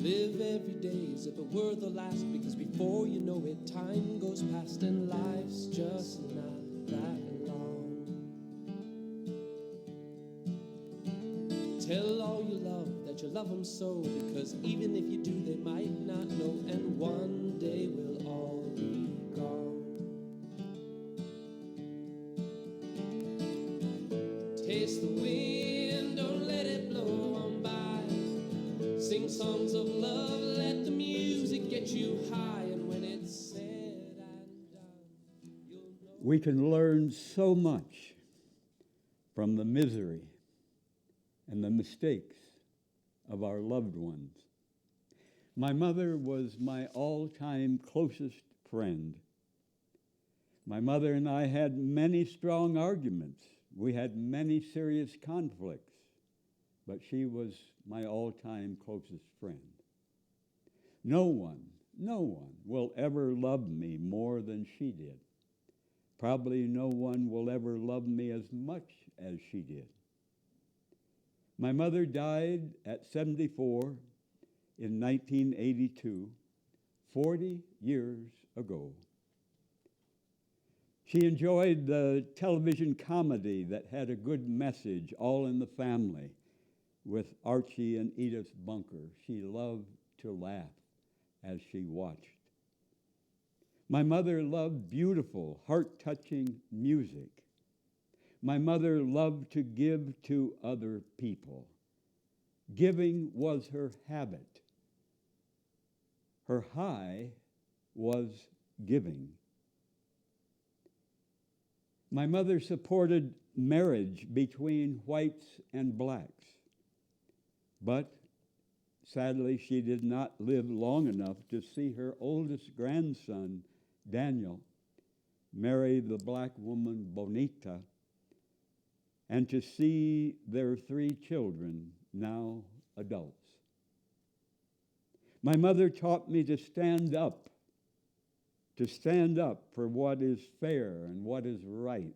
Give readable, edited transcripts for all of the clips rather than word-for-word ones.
Live every day as if it were the last, because before you know it, time goes past and life's just not that long. Tell all you love that you love them so, because even if you do, they might not know, and one day we'll all be gone. Taste the wind, don't let it blow on by. Sing songs of love, let the music get you high, and when it's said and done, you'll know. We can learn so much from the misery and the mistakes of our loved ones. My mother was my all-time closest friend. My mother and I had many strong arguments. We had many serious conflicts, but she was my all-time closest friend. No one will ever love me more than she did. Probably no one will ever love me as much as she did. My mother died at 74 in 1982, 40 years ago. She enjoyed the television comedy that had a good message, All in the Family, with Archie and Edith Bunker. She loved to laugh as she watched. My mother loved beautiful, heart-touching music. My mother loved to give to other people. Giving was her habit. Her high was giving. My mother supported marriage between whites and blacks, but sadly she did not live long enough to see her oldest grandson, Daniel, marry the black woman, Bonita, and to see their 3 children, now adults. My mother taught me to stand up for what is fair and what is right.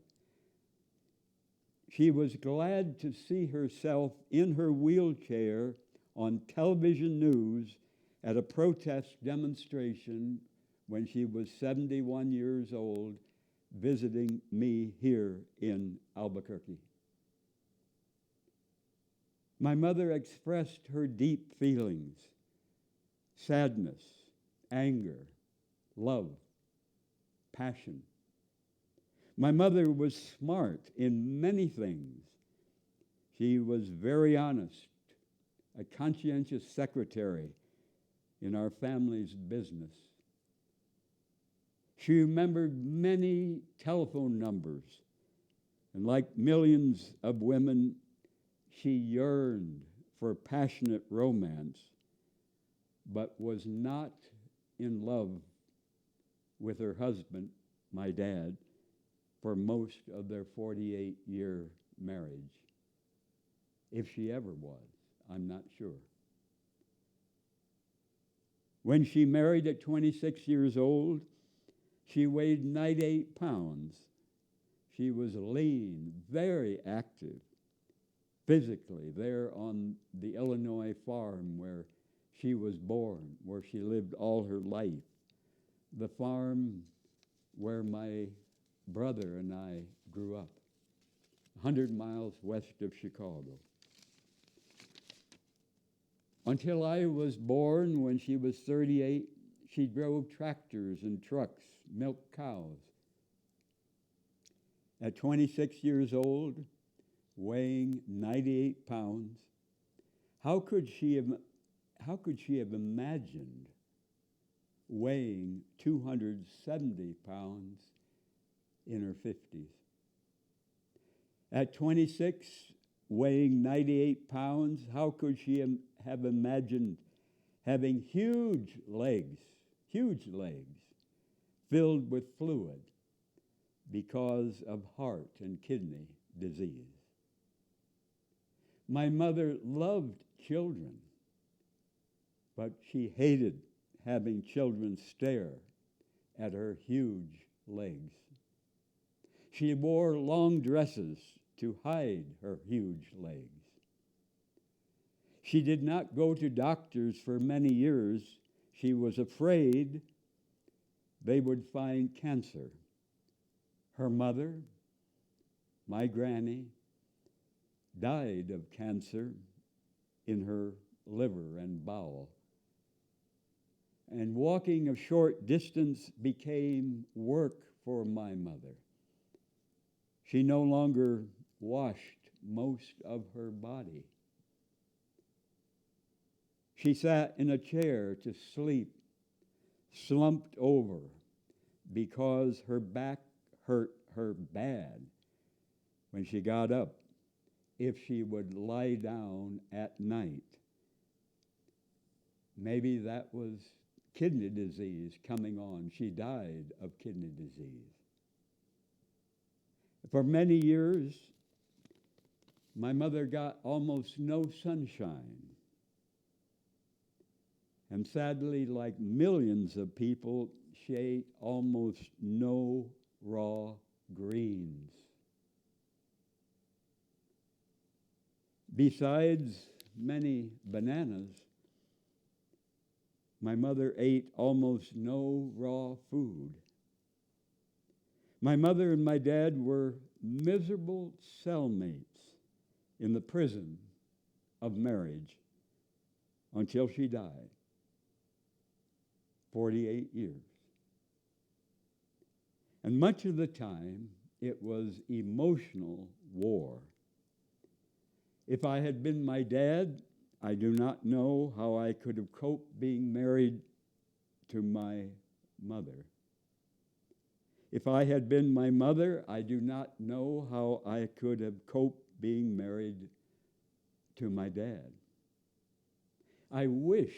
She was glad to see herself in her wheelchair on television news at a protest demonstration when she was 71 years old, visiting me here in Albuquerque. My mother expressed her deep feelings, sadness, anger, love, passion. My mother was smart in many things. She was very honest, a conscientious secretary in our family's business. She remembered many telephone numbers, and like millions of women, she yearned for passionate romance, but was not in love with her husband, my dad, for most of their 48-year marriage. If she ever was, I'm not sure. When she married at 26 years old, she weighed 98 pounds. She was lean, very active, physically, there on the Illinois farm where she was born, where she lived all her life, the farm where my brother and I grew up, 100 miles west of Chicago. Until I was born, when she was 38, she drove tractors and trucks, milked cows. At 26 years old, weighing 98 pounds, how could she have imagined weighing 270 pounds in her 50s? At 26, weighing 98 pounds, how could she have imagined having huge legs, filled with fluid because of heart and kidney disease? My mother loved children, but she hated having children stare at her huge legs. She wore long dresses to hide her huge legs. She did not go to doctors for many years. She was afraid they would find cancer. Her mother, my granny, died of cancer in her liver and bowel. And walking a short distance became work for my mother. She no longer washed most of her body. She sat in a chair to sleep, slumped over, because her back hurt her bad when she got up if she would lie down at night. Maybe that was kidney disease coming on. She died of kidney disease. For many years, my mother got almost no sunshine. And sadly, like millions of people, she ate almost no raw greens. Besides many bananas, my mother ate almost no raw food. My mother and my dad were miserable cellmates in the prison of marriage until she died, 48 years. And much of the time, it was emotional war. If I had been my dad, I do not know how I could have coped being married to my mother. If I had been my mother, I do not know how I could have coped being married to my dad. I wish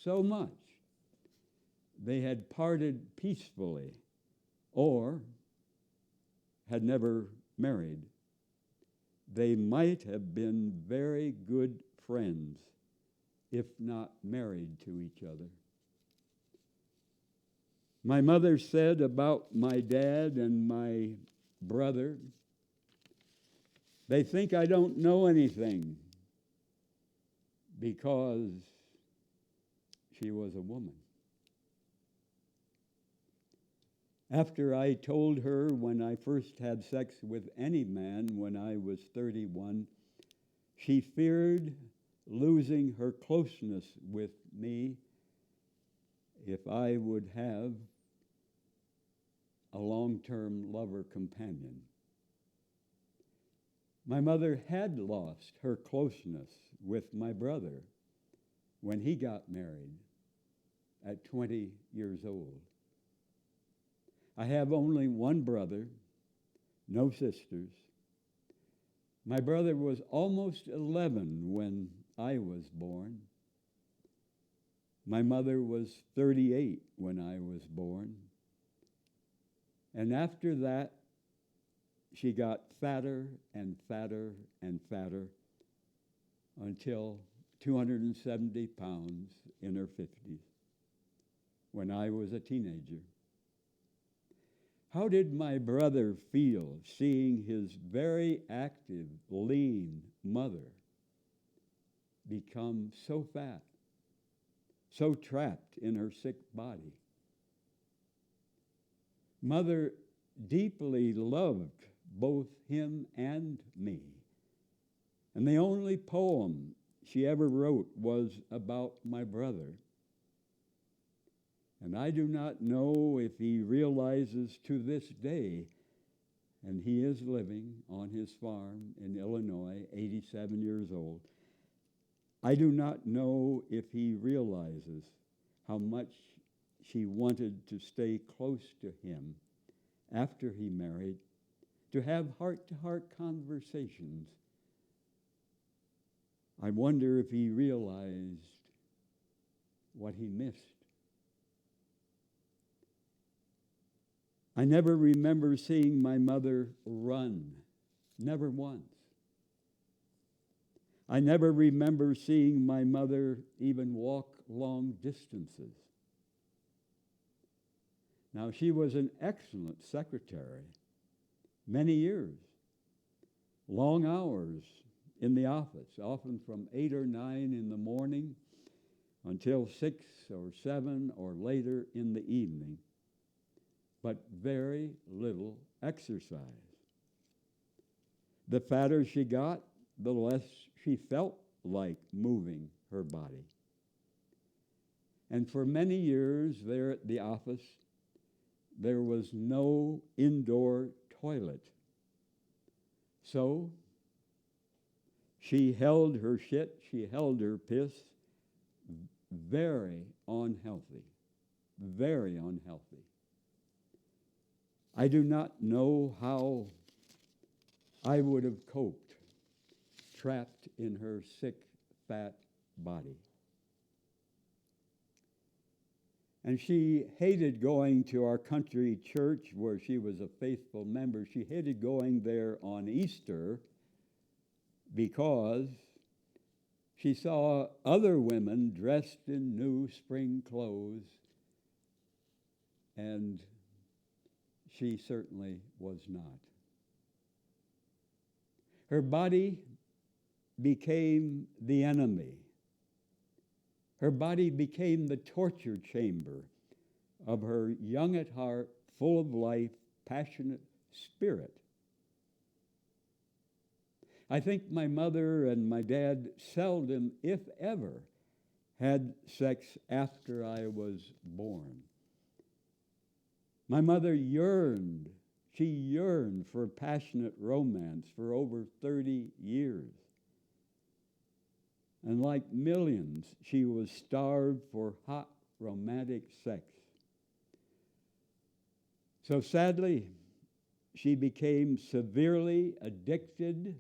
so much they had parted peacefully or had never married. They might have been very good friends, if not married to each other. My mother said about my dad and my brother, they think I don't know anything because she was a woman. After I told her when I first had sex with any man when I was 31, she feared losing her closeness with me if I would have a long-term lover companion. My mother had lost her closeness with my brother when he got married at 20 years old. I have only one brother, no sisters. My brother was almost 11 when I was born. My mother was 38 when I was born. And after that, she got fatter and fatter and fatter until 270 pounds in her 50s when I was a teenager. How did my brother feel seeing his very active, lean mother become so fat, so trapped in her sick body? Mother deeply loved both him and me. And the only poem she ever wrote was about my brother. And I do not know if he realizes to this day, and he is living on his farm in Illinois, 87 years old. I do not know if he realizes how much she wanted to stay close to him after he married, to have heart-to-heart conversations. I wonder if he realized what he missed. I never remember seeing my mother run, never once. I never remember seeing my mother even walk long distances. Now, she was an excellent secretary, many years, long hours, in the office, often from 8 or 9 in the morning until 6 or 7 or later in the evening, but very little exercise. The fatter she got, the less she felt like moving her body. And for many years there at the office, there was no indoor toilet. So she held her shit, she held her piss, very unhealthy, very unhealthy. I do not know how I would have coped, trapped in her sick, fat body. And she hated going to our country church where she was a faithful member. She hated going there on Easter because she saw other women dressed in new spring clothes, and she certainly was not. Her body became the enemy. Her body became the torture chamber of her young at heart, full of life, passionate spirit. I think my mother and my dad seldom, if ever, had sex after I was born. My mother yearned for passionate romance for over 30 years. And like millions, she was starved for hot romantic sex. So sadly, she became severely addicted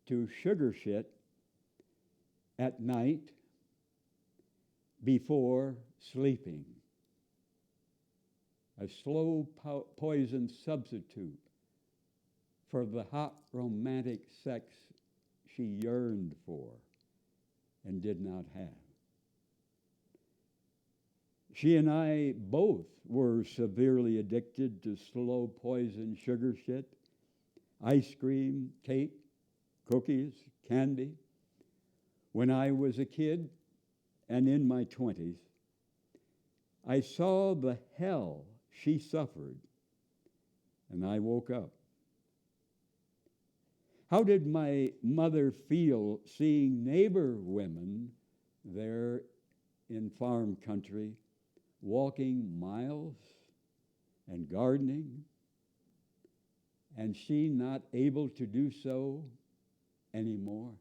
to sugar shit at night before sleeping. A slow poison substitute for the hot romantic sex she yearned for and did not have. She and I both were severely addicted to slow poison sugar shit, ice cream, cake, cookies, candy. When I was a kid and in my 20s, I saw the hell she suffered, and I woke up. How did my mother feel seeing neighbor women there in farm country walking miles and gardening, and she not able to do so anymore?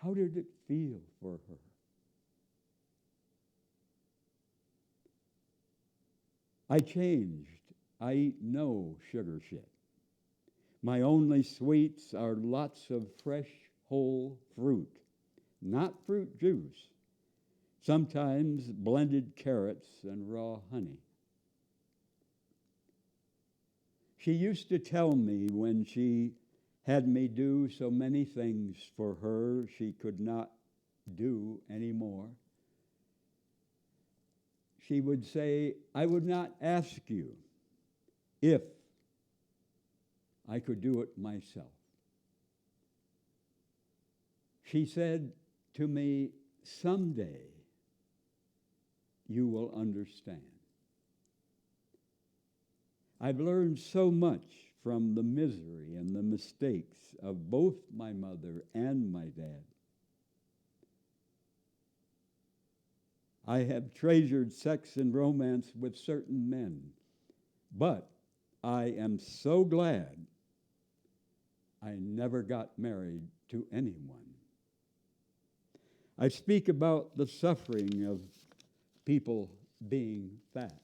How did it feel for her? I changed. I eat no sugar shit. My only sweets are lots of fresh, whole fruit, not fruit juice, sometimes blended carrots and raw honey. She used to tell me when she had me do so many things for her she could not do anymore. She would say, I would not ask you if I could do it myself. She said to me, someday you will understand. I've learned so much from the misery and the mistakes of both my mother and my dad. I have treasured sex and romance with certain men, but I am so glad I never got married to anyone. I speak about the suffering of people being fat.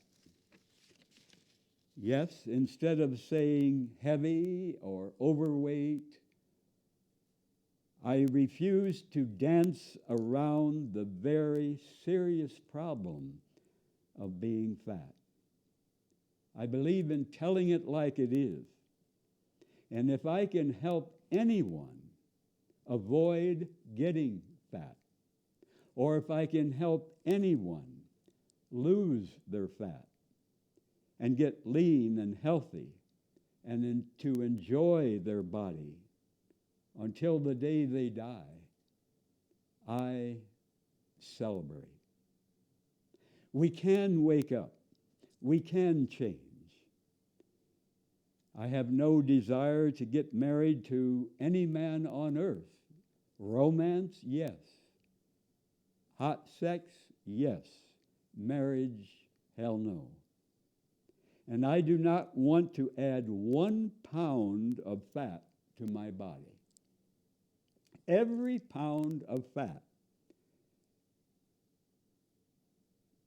Yes, instead of saying heavy or overweight, I refuse to dance around the very serious problem of being fat. I believe in telling it like it is. And if I can help anyone avoid getting fat, or if I can help anyone lose their fat and get lean and healthy and to enjoy their body until the day they die, I celebrate. We can wake up. We can change. I have no desire to get married to any man on earth. Romance, yes. Hot sex, yes. Marriage, hell no. And I do not want to add 1 pound of fat to my body. Every pound of fat,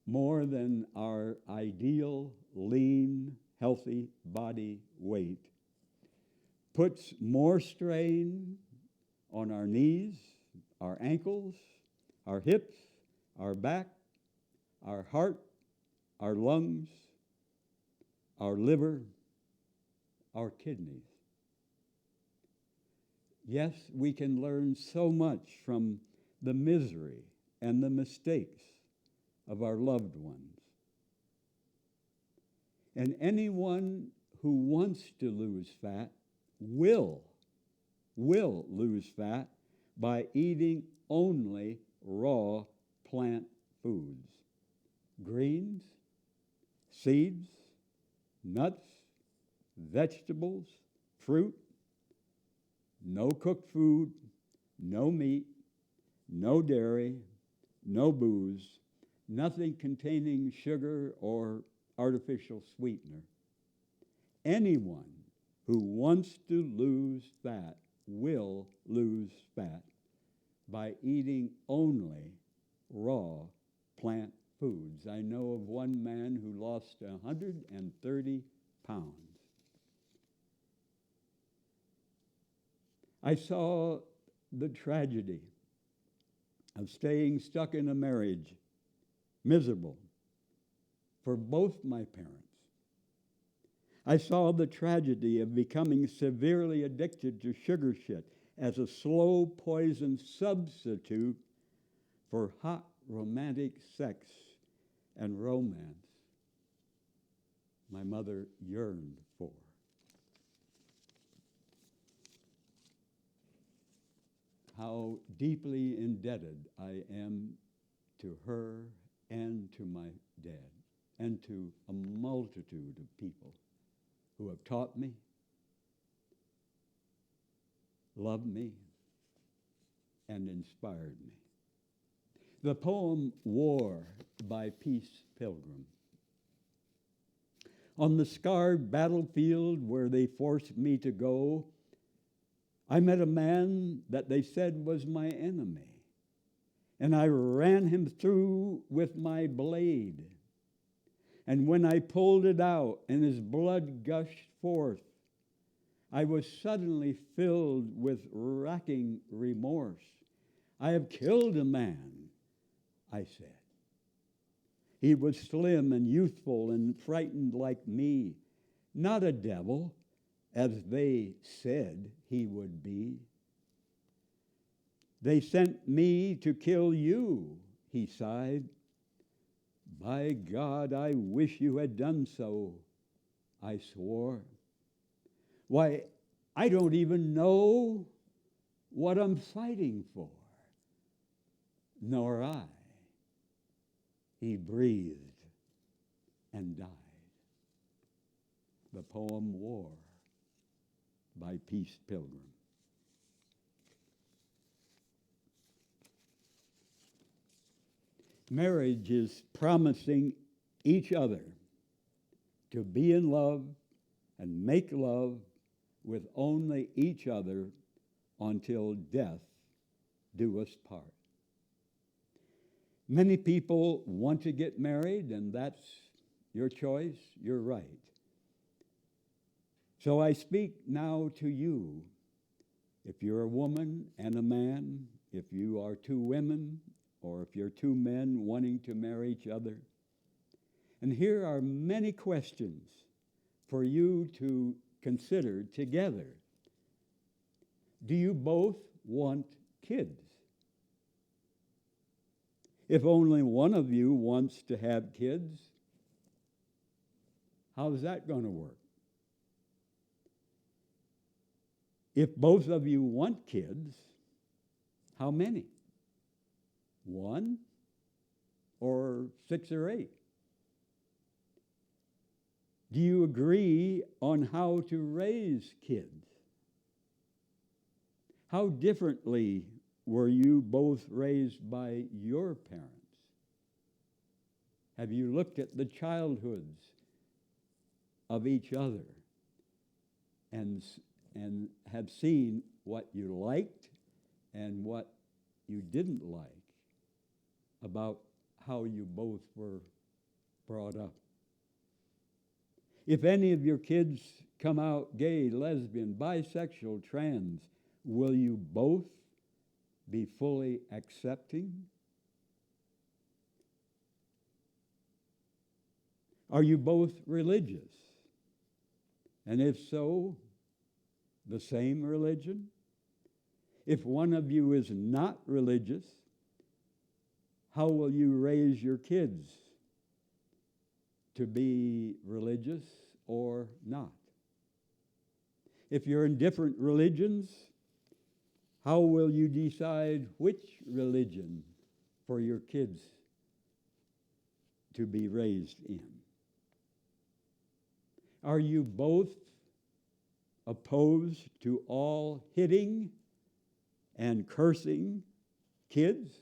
more than our ideal, lean, healthy body weight, puts more strain on our knees, our ankles, our hips, our back, our heart, our lungs, our liver, our kidneys. Yes, we can learn so much from the misery and the mistakes of our loved ones. And anyone who wants to lose fat will lose fat by eating only raw plant foods. Greens, seeds, nuts, vegetables, fruit, no cooked food, no meat, no dairy, no booze, nothing containing sugar or artificial sweetener. Anyone who wants to lose fat will lose fat by eating only raw plant foods. I know of one man who lost 130 pounds. I saw the tragedy of staying stuck in a marriage, miserable, for both my parents. I saw the tragedy of becoming severely addicted to sugar shit as a slow poison substitute for hot romantic sex and romance my mother yearned for. How deeply indebted I am to her and to my dad and to a multitude of people who have taught me, loved me, and inspired me. The poem War by Peace Pilgrim. On the scarred battlefield where they forced me to go, I met a man that they said was my enemy, and I ran him through with my blade. And when I pulled it out and his blood gushed forth, I was suddenly filled with racking remorse. I have killed a man, I said. He was slim and youthful and frightened like me, not a devil, as they said he would be. They sent me to kill you, he sighed. By God, I wish you had done so, I swore. Why, I don't even know what I'm fighting for. Nor I. He breathed and died. The poem War by Peace Pilgrim. Marriage is promising each other to be in love and make love with only each other until death do us part. Many people want to get married, and that's your choice, you're right. So I speak now to you. If you're a woman and a man, if you are two women, or if you're two men wanting to marry each other. And here are many questions for you to consider together. Do you both want kids? If only one of you wants to have kids, how's that going to work? If both of you want kids, how many? One or 6 or 8? Do you agree on how to raise kids? How differently were you both raised by your parents? Have you looked at the childhoods of each other and have seen what you liked and what you didn't like about how you both were brought up? If any of your kids come out gay, lesbian, bisexual, trans, will you both be fully accepting? Are you both religious? And if so, the same religion? If one of you is not religious, how will you raise your kids to be religious or not? If you're in different religions, how will you decide which religion for your kids to be raised in? Are you both opposed to all hitting and cursing kids?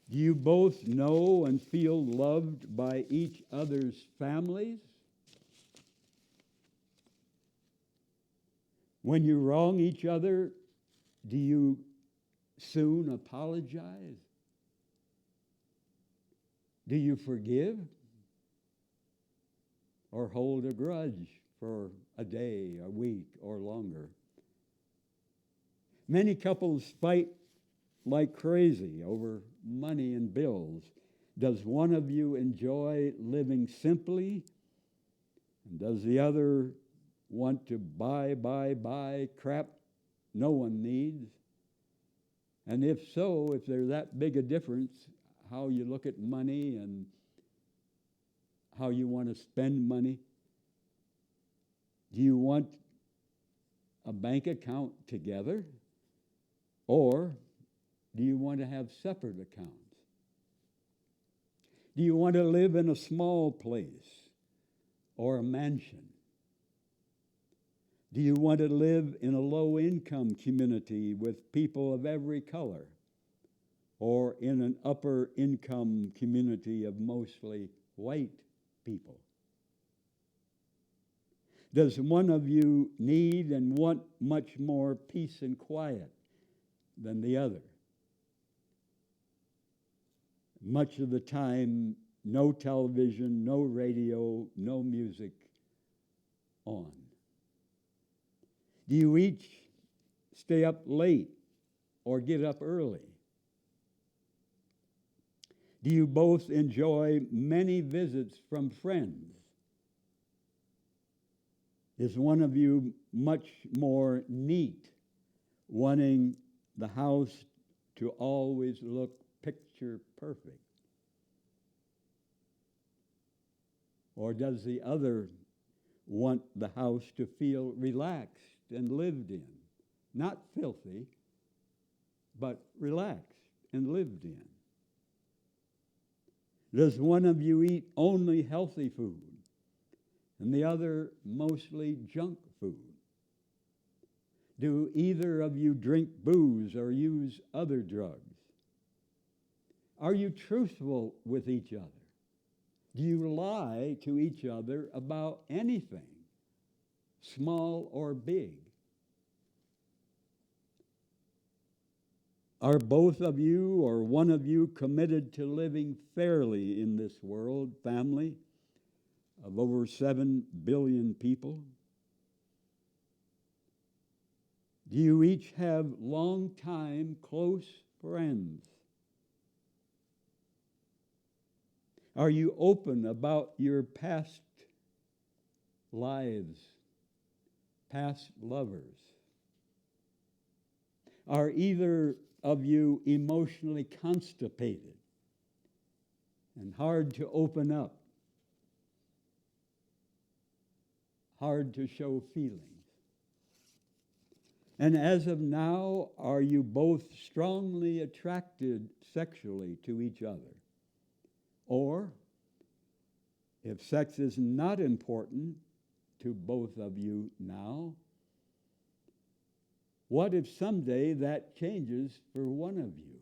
Do you both know and feel loved by each other's families? When you wrong each other, do you soon apologize? Do you forgive? Or hold a grudge for a day, a week, or longer? Many couples fight like crazy over money and bills. Does one of you enjoy living simply? And does the other want to buy crap no one needs? And if so, if there's that big a difference, how you look at money and how you want to spend money? Do you want a bank account together? Or do you want to have separate accounts? Do you want to live in a small place or a mansion? Do you want to live in a low-income community with people of every color, or in an upper-income community of mostly white people? Does one of you need and want much more peace and quiet than the other? Much of the time, no television, no radio, no music on. Do you each stay up late or get up early? Do you both enjoy many visits from friends? Is one of you much more neat, wanting the house to always look picture perfect? Or does the other want the house to feel relaxed and lived in? Not filthy, but relaxed and lived in. Does one of you eat only healthy food and the other mostly junk food? Do either of you drink booze or use other drugs? Are you truthful with each other? Do you lie to each other about anything, small or big? Are both of you or one of you committed to living fairly in this world, family of over 7 billion people? Do you each have long-time close friends? Are you open about your past lives, past lovers? Are either of you emotionally constipated and hard to open up? hard to show feelings? And as of now, are you both strongly attracted sexually to each other? Or, if sex is not important to both of you now, what if someday that changes for one of you?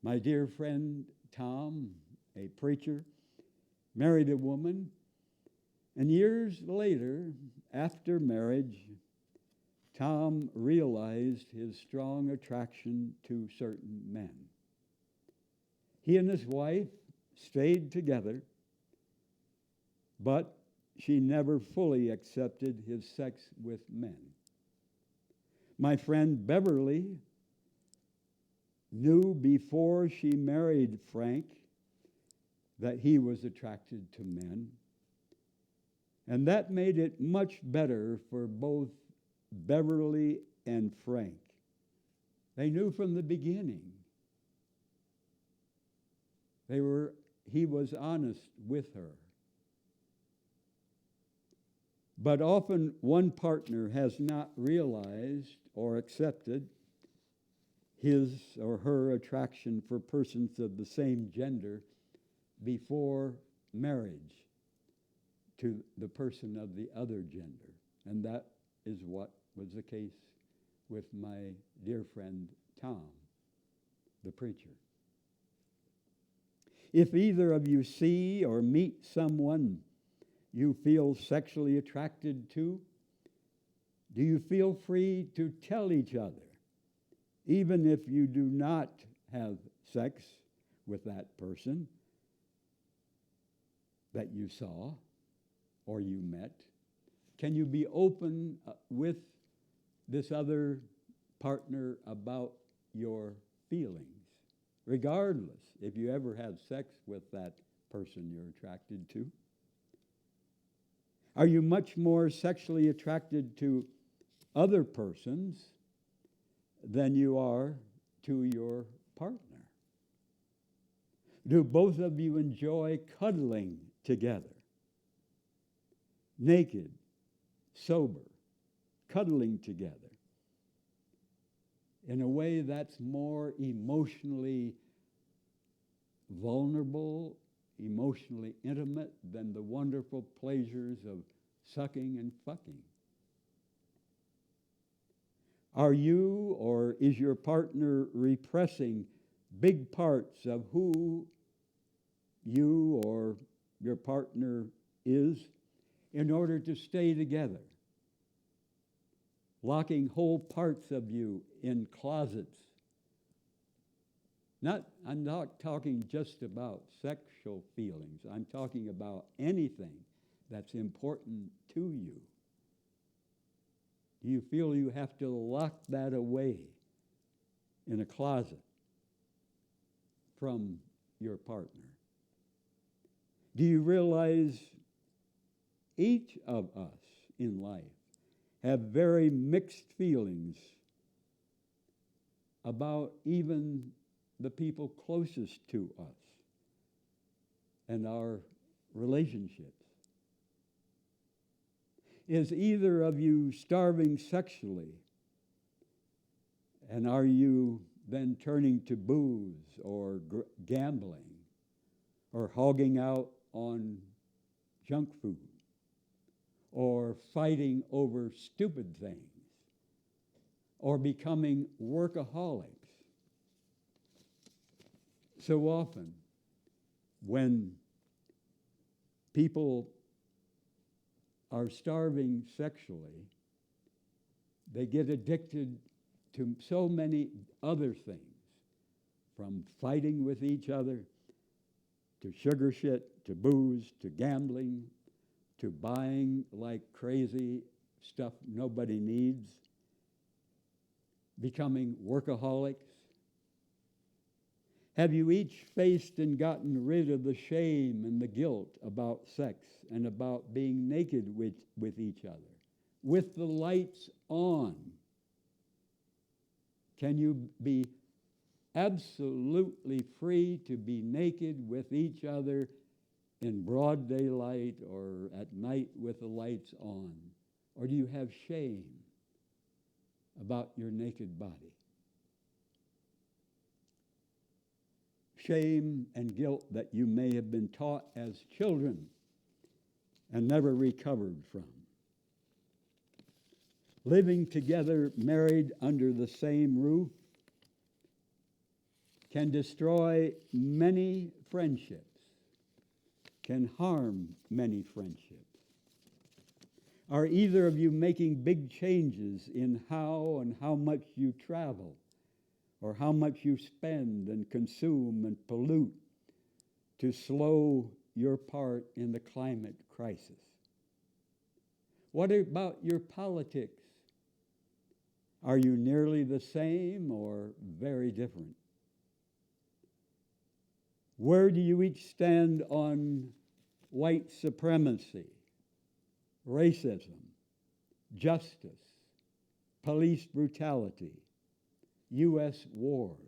My dear friend Tom, a preacher, married a woman, and years later, after marriage, Tom realized his strong attraction to certain men. He and his wife stayed together, but she never fully accepted his sex with men. My friend Beverly knew before she married Frank that he was attracted to men, and that made it much better for both Beverly and Frank. They knew from the beginning. He was honest with her. But often one partner has not realized or accepted his or her attraction for persons of the same gender before marriage to the person of the other gender. And that is what was the case with my dear friend Tom, the preacher. If either of you see or meet someone you feel sexually attracted to, do you feel free to tell each other, even if you do not have sex with that person that you saw or you met? Can you be open with this other partner about your feelings, regardless if you ever have sex with that person you're attracted to? Are you much more sexually attracted to other persons than you are to your partner? Do both of you enjoy cuddling together? Naked, sober, cuddling together in a way that's more emotionally vulnerable, emotionally intimate than the wonderful pleasures of sucking and fucking? Are you or is your partner repressing big parts of who you or your partner is in order to stay together? Locking whole parts of you in closets. I'm not talking just about sexual feelings. I'm talking about anything that's important to you. Do you feel you have to lock that away in a closet from your partner? Do you realize each of us in life have very mixed feelings about even the people closest to us and our relationships? Is either of you starving sexually? And are you then turning to booze or gambling or hogging out on junk food or fighting over stupid things or becoming workaholics? So often, when people are starving sexually, they get addicted to so many other things, from fighting with each other, to sugar shit, to booze, to gambling, to buying like crazy stuff nobody needs, becoming workaholics. Have you each faced and gotten rid of the shame and the guilt about sex and about being naked with each other? With the lights on, can you be absolutely free to be naked with each other in broad daylight or at night with the lights on? Or do you have shame about your naked body? Shame and guilt that you may have been taught as children and never recovered from. Living together, married under the same roof, can destroy many friendships, can harm many friendships. Are either of you making big changes in how and how much you travel, or how much you spend and consume and pollute to slow your part in the climate crisis? What about your politics? Are you nearly the same or very different? Where do you each stand on white supremacy, racism, justice, police brutality, U.S. wars?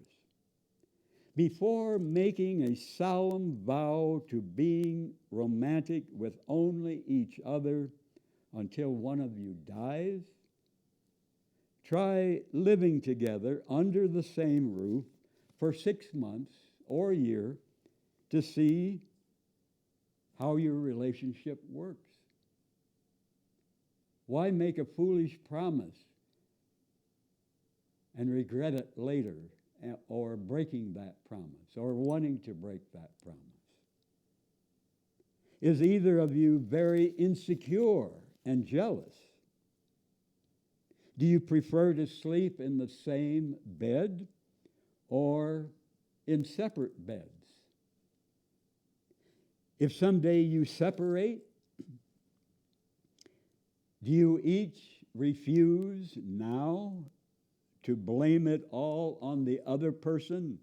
Before making a solemn vow to being romantic with only each other until one of you dies, try living together under the same roof for 6 months or a year to see how your relationship works. Why make a foolish promise and regret it later, or breaking that promise, or wanting to break that promise? Is either of you very insecure and jealous? Do you prefer to sleep in the same bed or in separate beds? If someday you separate, do you each refuse now to blame it all on the other person?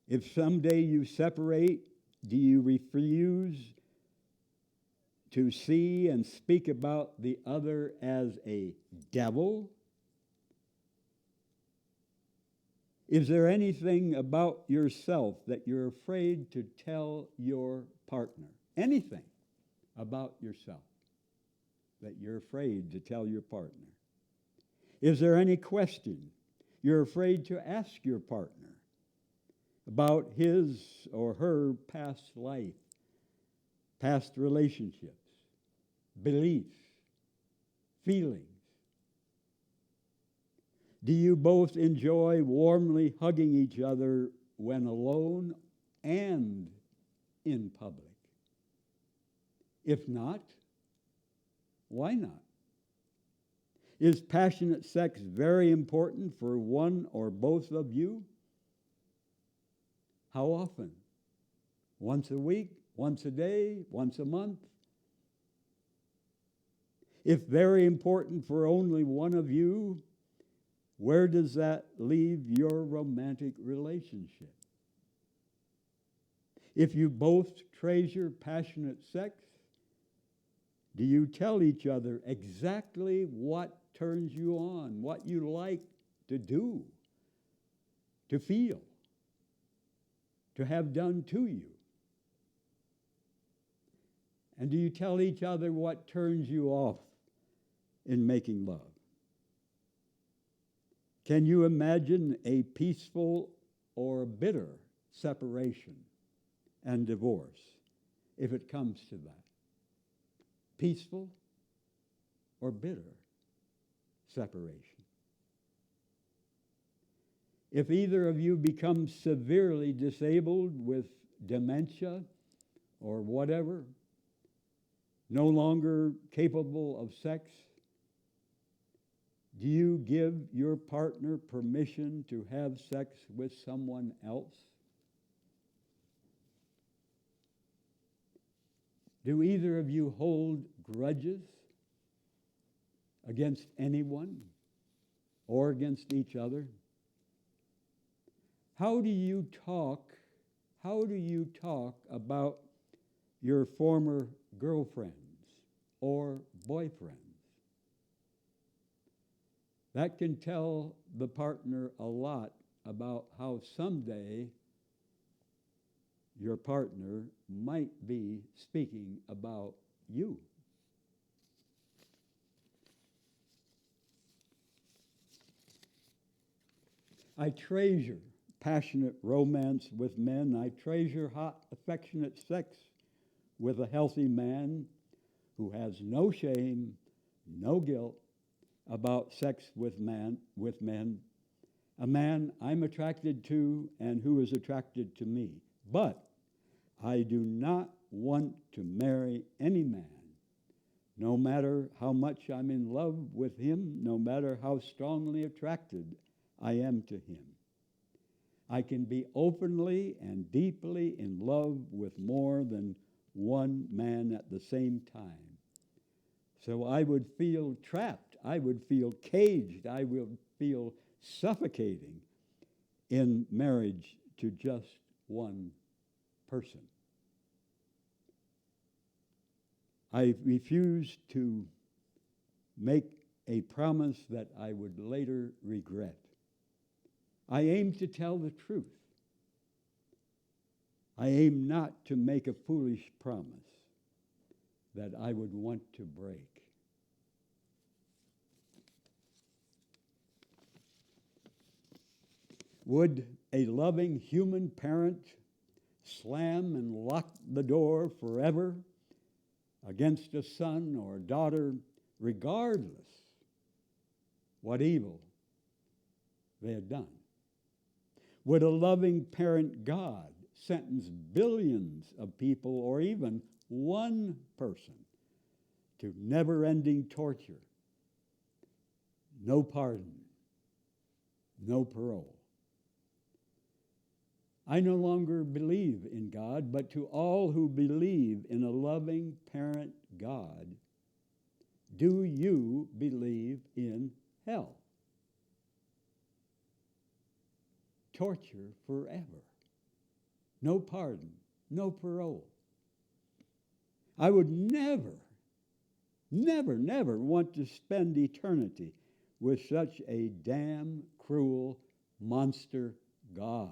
If someday you separate, do you refuse to see and speak about the other as a devil? Is there anything about yourself that you're afraid to tell your partner? Anything about yourself that you're afraid to tell your partner? Is there any question you're afraid to ask your partner about his or her past life, past relationships, beliefs, feelings? Do you both enjoy warmly hugging each other when alone and in public? If not, why not? Is passionate sex very important for one or both of you? How often? Once a week? Once a day? Once a month? If very important for only one of you, where does that leave your romantic relationship? If you both treasure passionate sex, do you tell each other exactly what turns you on, what you like to do, to feel, to have done to you? And do you tell each other what turns you off in making love? Can you imagine a peaceful or bitter separation and divorce if it comes to that? Peaceful or bitter separation? If either of you becomes severely disabled with dementia or whatever, no longer capable of sex, do you give your partner permission to have sex with someone else? Do either of you hold grudges against anyone or against each other? How do you talk about your former girlfriends or boyfriends? That can tell the partner a lot about how someday your partner might be speaking about you. I treasure passionate romance with men. I treasure hot, affectionate sex with a healthy man who has no shame, no guilt about sex with men, a man I'm attracted to and who is attracted to me. But I do not want to marry any man, no matter how much I'm in love with him, no matter how strongly attracted I am to him. I can be openly and deeply in love with more than one man at the same time. So I would feel trapped, I would feel caged, I would feel suffocating in marriage to just one person. I refuse to make a promise that I would later regret. I aim to tell the truth. I aim not to make a foolish promise that I would want to break. Would a loving human parent slam and lock the door forever against a son or daughter, regardless what evil they had done? Would a loving parent God sentence billions of people, or even one person, to never-ending torture, no pardon, no parole? I no longer believe in God, but to all who believe in a loving parent God, do you believe in hell? Torture forever. No pardon, no parole. I would never want to spend eternity with such a damn cruel monster God.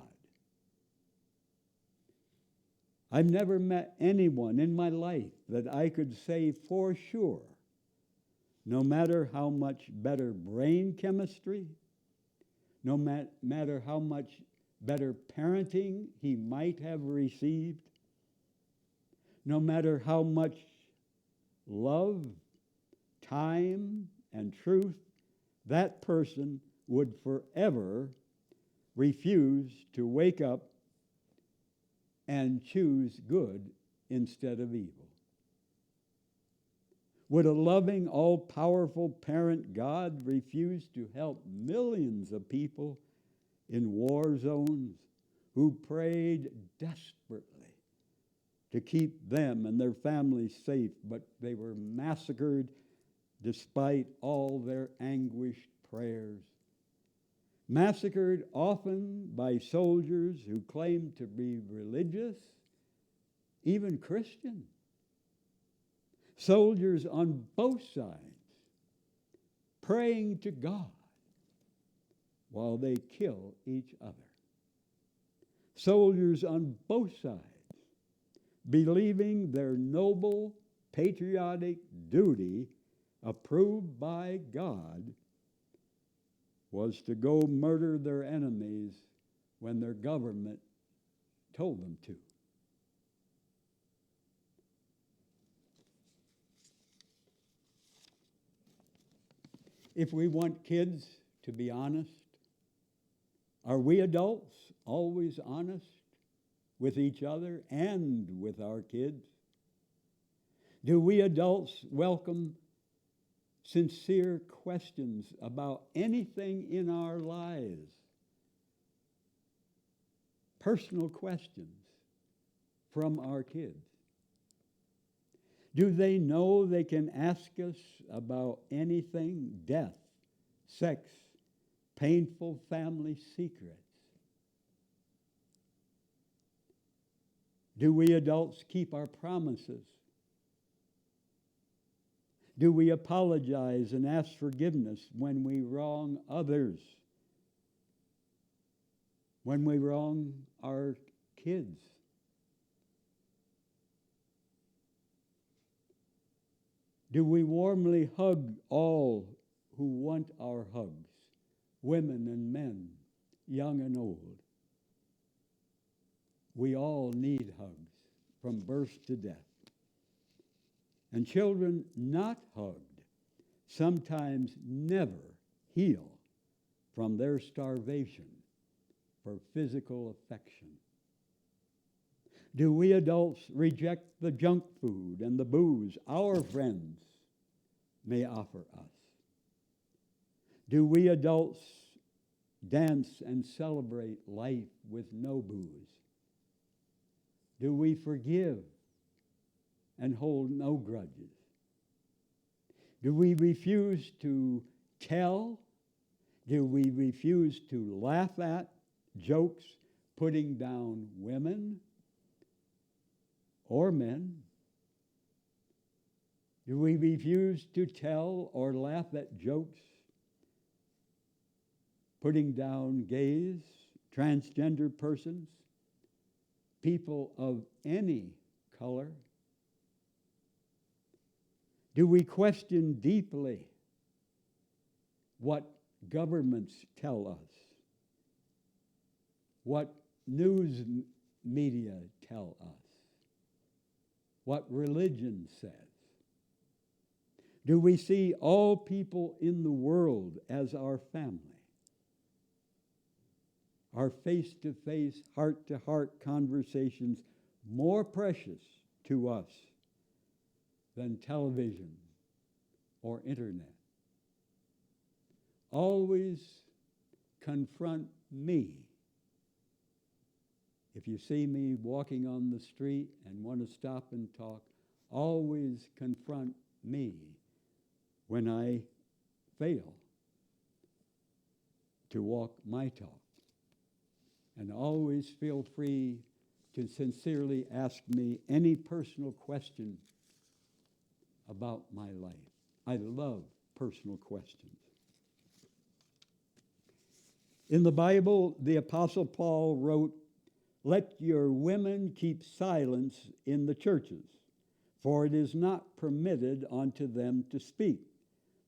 I've never met anyone in my life that I could say for sure, no matter how much better brain chemistry, no matter how much better parenting he might have received, no matter how much love, time, and truth that person would forever refuse to wake up and choose good instead of evil. Would a loving, all-powerful parent God refuse to help millions of people in war zones who prayed desperately to keep them and their families safe, but they were massacred despite all their anguished prayers? Massacred often by soldiers who claimed to be religious, even Christian. Soldiers on both sides praying to God while they kill each other. Soldiers on both sides believing their noble, patriotic duty, approved by God, was to go murder their enemies when their government told them to. If we want kids to be honest, are we adults always honest with each other and with our kids? Do we adults welcome sincere questions about anything in our lives? Personal questions from our kids. Do they know they can ask us about anything? Death, sex, painful family secrets. Do we adults keep our promises? Do we apologize and ask forgiveness when we wrong others? When we wrong our kids? Do we warmly hug all who want our hugs, women and men, young and old? We all need hugs from birth to death. And children not hugged sometimes never heal from their starvation for physical affection. Do we adults reject the junk food and the booze our friends may offer us? Do we adults dance and celebrate life with no booze? Do we forgive and hold no grudges? Do we refuse to tell? Do we refuse to laugh at jokes putting down women or men? Do we refuse to tell or laugh at jokes putting down gays, transgender persons, people of any color? Do we question deeply what governments tell us, what news media tell us, what religion says? Do we see all people in the world as our family? Are face-to-face, heart-to-heart conversations more precious to us than television or internet? Always confront me. If you see me walking on the street and want to stop and talk, always confront me when I fail to walk my talk. And always feel free to sincerely ask me any personal question about my life. I love personal questions. In the Bible, the Apostle Paul wrote, "Let your women keep silence in the churches, for it is not permitted unto them to speak,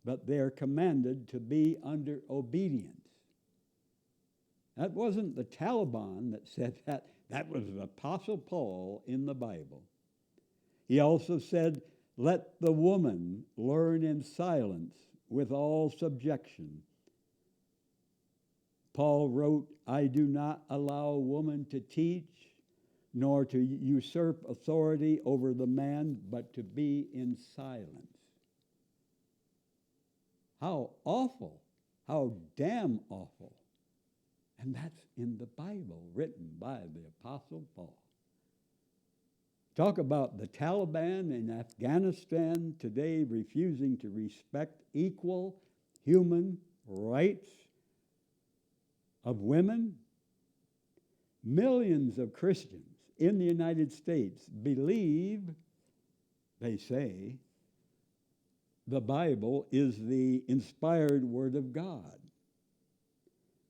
but they are commanded to be under obedience." That wasn't the Taliban that said that. That was the Apostle Paul in the Bible. He also said, "Let the woman learn in silence with all subjection." Paul wrote, "I do not allow a woman to teach, nor to usurp authority over the man, but to be in silence." How awful, how damn awful. And that's in the Bible, written by the Apostle Paul. Talk about the Taliban in Afghanistan today refusing to respect equal human rights of women. Millions of Christians in the United States believe, they say, the Bible is the inspired Word of God.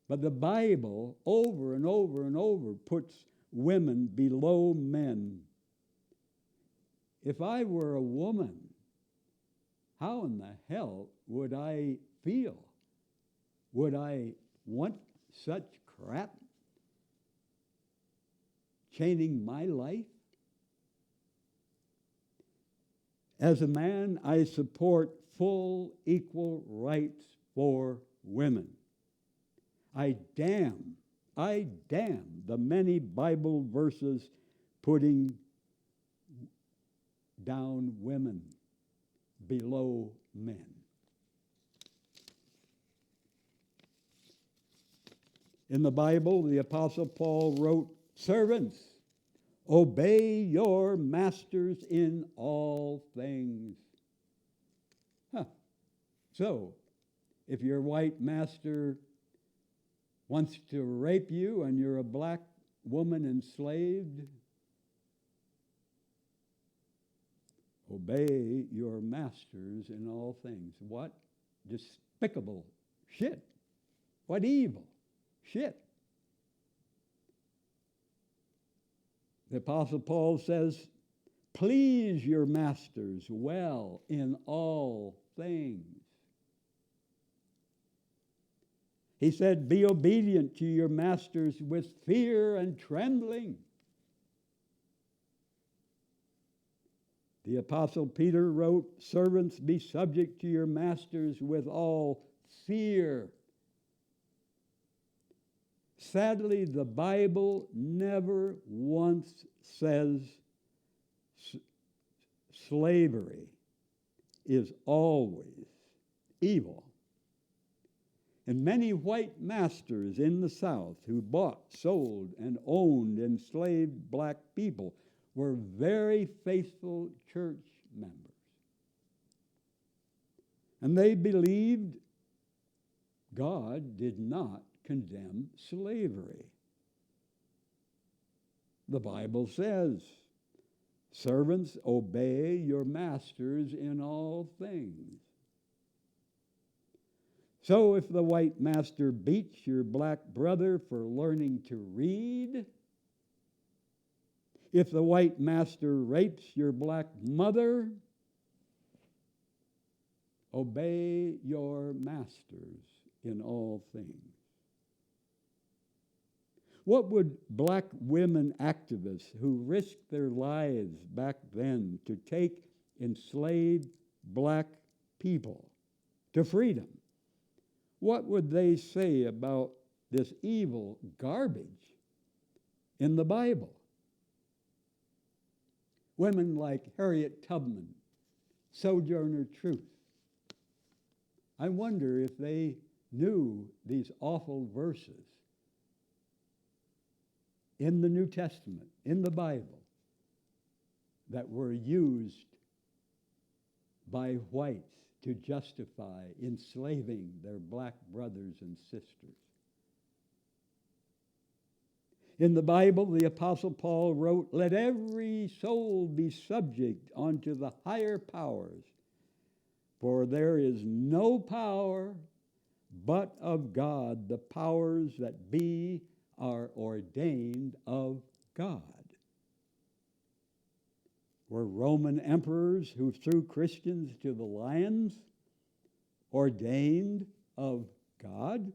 But the Bible, over and over and over, puts women below men. If I were a woman, how in the hell would I feel? Would I want such crap chaining my life? As a man, I support full equal rights for women. I damn the many Bible verses putting down women below men. In the Bible, the Apostle Paul wrote, "Servants, obey your masters in all things." So, if your white master wants to rape you and you're a black woman enslaved, obey your masters in all things. What despicable shit. What evil shit. The Apostle Paul says, Please your masters well in all things. He said, be obedient to your masters with fear and trembling. The Apostle Peter wrote, servants, be subject to your masters with all fear. Sadly, the Bible never once says slavery is always evil. And many white masters in the South who bought, sold, and owned enslaved black people were very faithful church members. And they believed God did not condemn slavery. The Bible says, servants, obey your masters in all things. So if the white master beats your black brother for learning to read, if the white master rapes your black mother, obey your masters in all things. What would black women activists who risked their lives back then to take enslaved black people to freedom, what would they say about this evil garbage in the Bible? Women like Harriet Tubman, Sojourner Truth. I wonder if they knew these awful verses in the New Testament, in the Bible, that were used by whites to justify enslaving their black brothers and sisters. In the Bible, the Apostle Paul wrote, let every soul be subject unto the higher powers, for there is no power but of God. The powers that be are ordained of God. Were Roman emperors who threw Christians to the lions ordained of God?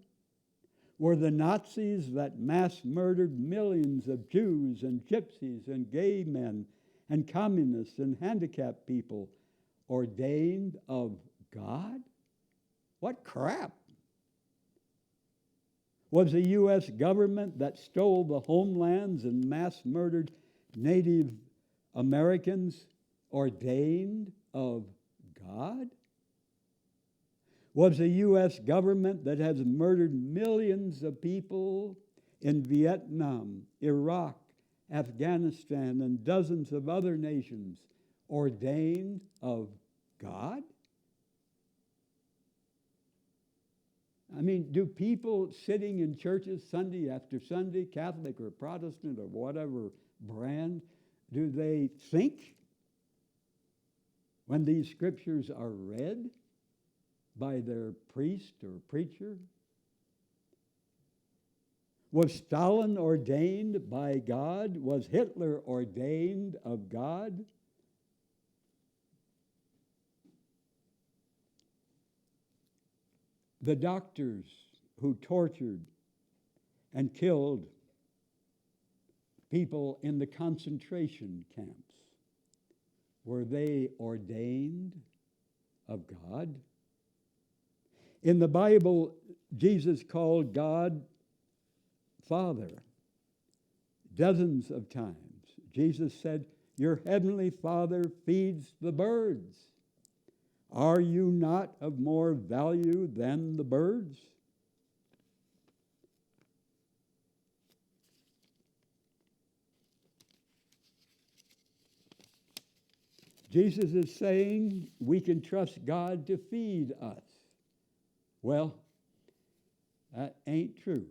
Were the Nazis that mass murdered millions of Jews and gypsies and gay men and communists and handicapped people ordained of God? What crap! Was the U.S. government that stole the homelands and mass murdered Native Americans ordained of God? Was the U.S. government that has murdered millions of people in Vietnam, Iraq, Afghanistan, and dozens of other nations ordained of God? I mean, do people sitting in churches Sunday after Sunday, Catholic or Protestant or whatever brand, do they think when these scriptures are read by their priest or preacher? Was Stalin ordained by God? Was Hitler ordained of God? The doctors who tortured and killed people in the concentration camps, were they ordained of God? In the Bible, Jesus called God Father dozens of times. Jesus said, your heavenly Father feeds the birds. Are you not of more value than the birds? Jesus is saying we can trust God to feed us. Well, that ain't true.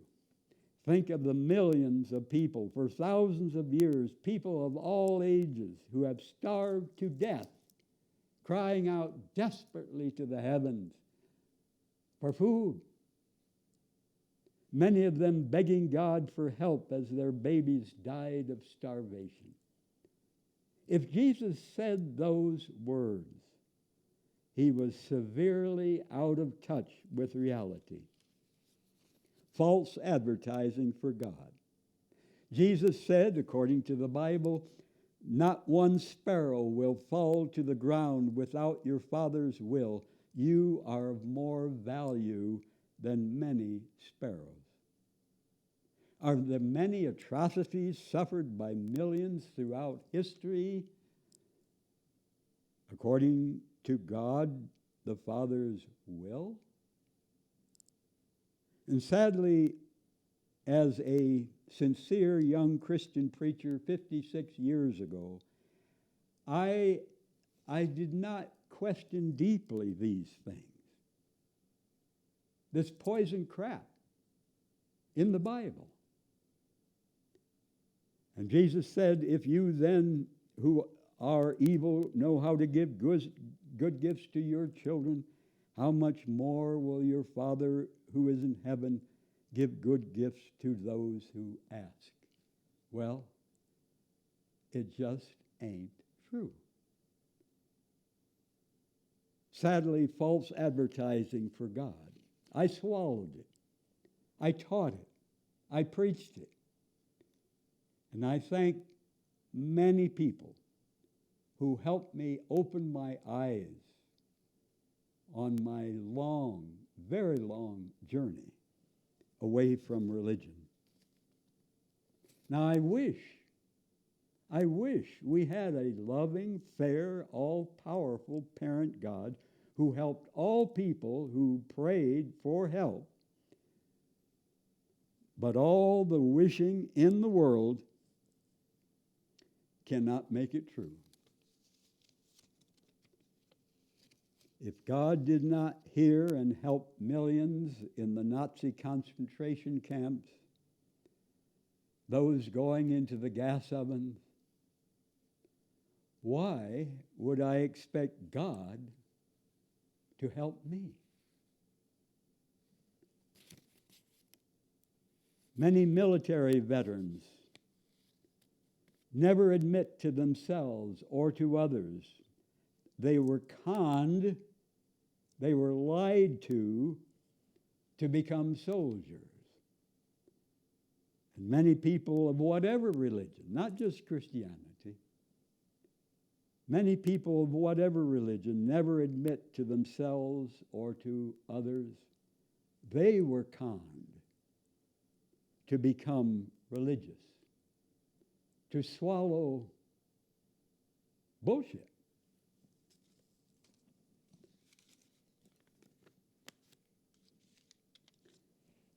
Think of the millions of people for thousands of years, people of all ages who have starved to death, crying out desperately to the heavens for food. Many of them begging God for help as their babies died of starvation. If Jesus said those words, he was severely out of touch with reality. False advertising for God. Jesus said, according to the Bible, not one sparrow will fall to the ground without your Father's will. You are of more value than many sparrows. Are the many atrocities suffered by millions throughout history, according to God the Father's will? And sadly, as a sincere young Christian preacher 56 years ago, I did not question deeply these things. This poison crap in the Bible. And Jesus said, if you then who are evil know how to give good gifts to your children, how much more will your Father who is in heaven give good gifts to those who ask? Well, it just ain't true. Sadly, false advertising for God. I swallowed it. I taught it. I preached it. And I thank many people who helped me open my eyes on my long, very long journey away from religion. Now, I wish we had a loving, fair, all-powerful parent God who helped all people who prayed for help. But all the wishing in the world cannot make it true. If God did not hear and help millions in the Nazi concentration camps, those going into the gas ovens, why would I expect God to help me? Many military veterans never admit to themselves or to others they were conned, they were lied to become soldiers. And many people of whatever religion, not just Christianity, many people of whatever religion never admit to themselves or to others they were conned to become religious, to swallow bullshit.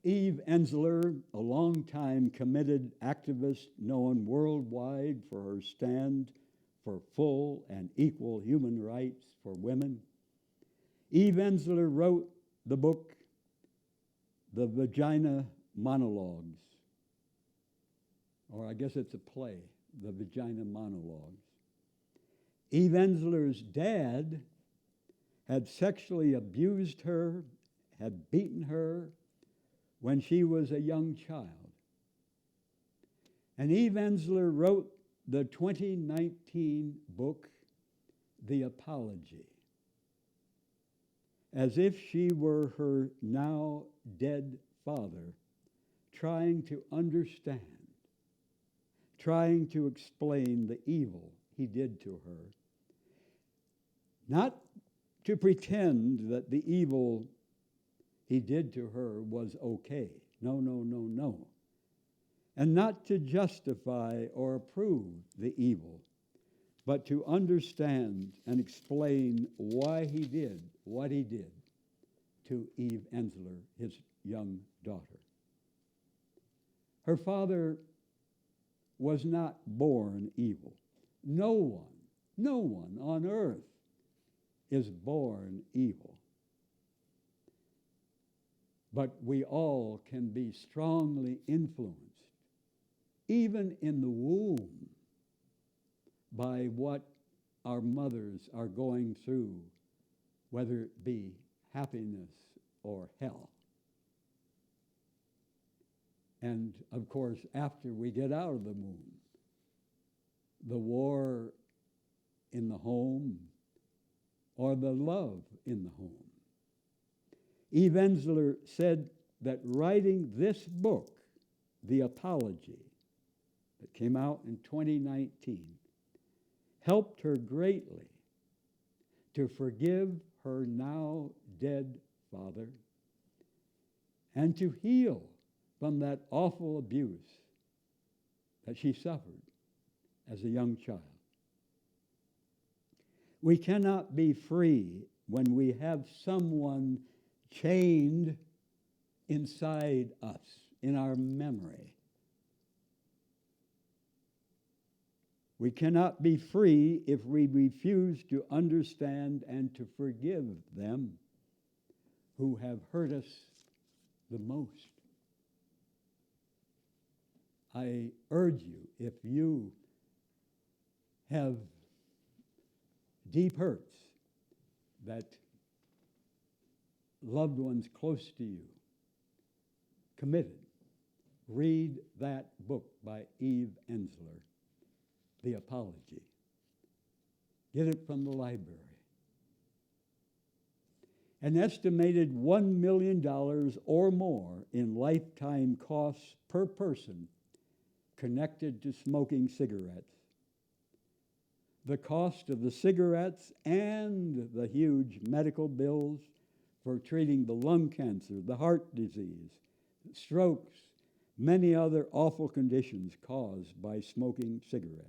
Eve Ensler, a longtime committed activist known worldwide for her stand for full and equal human rights for women, Eve Ensler wrote the book, The Vagina Monologues, or I guess it's a play, The Vagina Monologues. Eve Ensler's dad had sexually abused her, had beaten her when she was a young child. And Eve Ensler wrote the 2019 book, The Apology, as if she were her now dead father, trying to understand, trying to explain the evil he did to her. Not to pretend that the evil he did to her was okay. No, no, no, no. And not to justify or approve the evil, but to understand and explain why he did what he did to Eve Ensler, his young daughter. Her father was not born evil. No one on earth is born evil. But we all can be strongly influenced, even in the womb, by what our mothers are going through, whether it be happiness or hell. And of course, after we get out of the womb, the war in the home or the love in the home. Eve Ensler said that writing this book, The Apology, that came out in 2019, helped her greatly to forgive her now dead father and to heal from that awful abuse that she suffered as a young child. We cannot be free when we have someone chained inside us, in our memory. We cannot be free if we refuse to understand and to forgive them who have hurt us the most. I urge you, if you have deep hurts that loved ones close to you committed, read that book by Eve Ensler, The Apology. Get it from the library. An estimated $1 million or more in lifetime costs per person connected to smoking cigarettes. The cost of the cigarettes and the huge medical bills for treating the lung cancer, the heart disease, strokes, many other awful conditions caused by smoking cigarettes.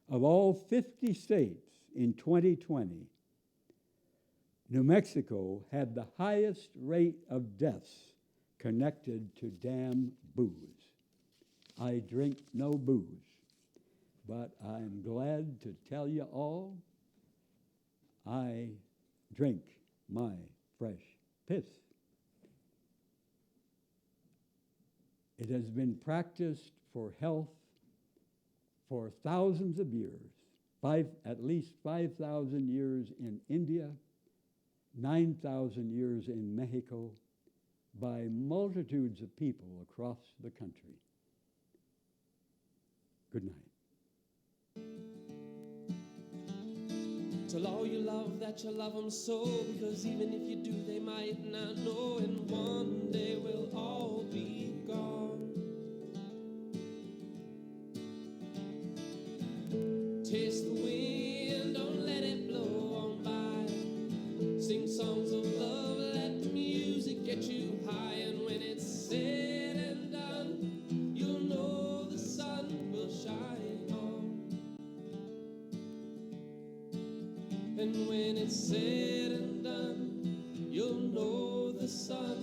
Of all 50 states in 2020, New Mexico had the highest rate of deaths connected to damn booze. I drink no booze, but I'm glad to tell you all I drink my fresh piss. It has been practiced for health for thousands of years, at least 5,000 years in India, 9,000 years in Mexico, by multitudes of people across the country. Good night. Tell all you love that you love them so, because even if you do, they might not know, and one day we'll all be gone. Taste the wind, don't let it blow on by. Sing songs of love, let the music get you high, and when it's said and done, you'll know the sun will shine on. And when it's said and done, you'll know the sun